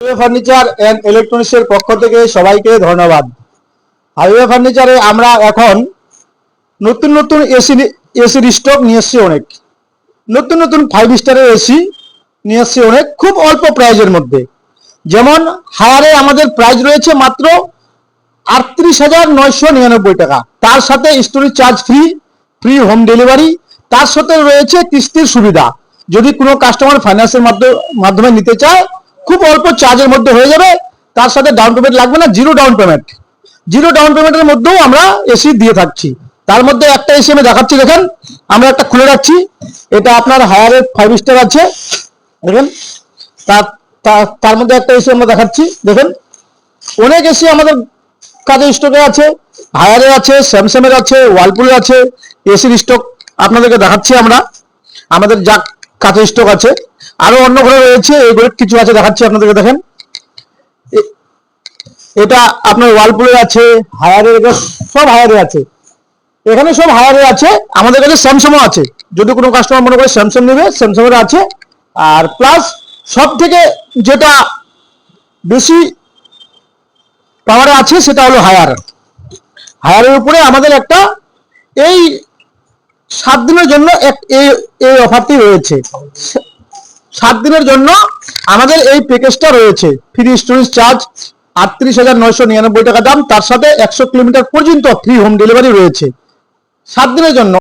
Furniture and electronics এর পক্ষ থেকে সবাইকে ধন্যবাদ। হাইওয়ে ফার্নিচারে আমরা এখন নতুন নতুন এসির স্টক নিয়ে এসেছি। অনেক নতুন নতুন 5 স্টারের এসি নিয়ে এসেছি অনেক, খুব অল্প প্রাইজের মধ্যে। যেমন হায়ারে আমাদের প্রাইস রয়েছে মাত্র 38,999 টাকা, তার সাথে storage charge free, free home delivery, তার সাথে রয়েছে কিস্তির সুবিধা। যদি কোনো কাস্টমার ফাইন্যান্সের মাধ্যমে নিতে চায় খুব অল্প চার্জের মধ্যে হয়ে যাবে, তার সাথে ডাউন পেমেন্ট লাগবে না, zero down payment. Zero down পেমেন্টের মধ্যেও আমরা এসি দিয়ে থাকছি। তার মধ্যে একটা এসি আমি দেখাচ্ছি, দেখেন আমরা একটা খুলে রাখছি। এটা আপনার হায়ারের 5 স্টার আছে, দেখেন তার মধ্যে একটা এসি আমরা দেখাচ্ছি। দেখেন অনেক এসি আমাদের কাজে স্টকে আছে, হায়ারে আছে, স্যামসাং এর আছে, ওয়ালপুলের আছে। এসির স্টক আপনাদেরকে দেখাচ্ছি আমরা, আমাদের যা কাজে স্টক আছে। আরো অন্য ঘরে রয়েছে, এগুলো কিছু আছে দেখাচ্ছি আপনাদেরকে। দেখেন এটা আপনার ওয়ালপুলের আছে, হায়ারের, সব হায়ারে আছে, এখানে সব হায়ারে আছে। আমাদের কাছে স্যামসাংও আছে, যদি কোনো কাস্টমার মনে করে স্যামসাং নেবে, স্যামসাং এর আছে। আর প্লাস সব থেকে যেটা বেশি পাওয়ারে আছে সেটা হলো হায়ার। হায়ারের উপরে আমাদের একটা এই 7 দিনের জন্য এই অফারটি রয়েছে। 7 দিনের জন্য আমাদের এই প্যাকেজটা রয়েছে। ফ্রি স্টোরেজ চার্জ 38,999 টাকা দাম, তার সাথে 100 কিলোমিটার পর্যন্ত ফ্রি হোম ডেলিভারি রয়েছে 7 দিনের জন্য।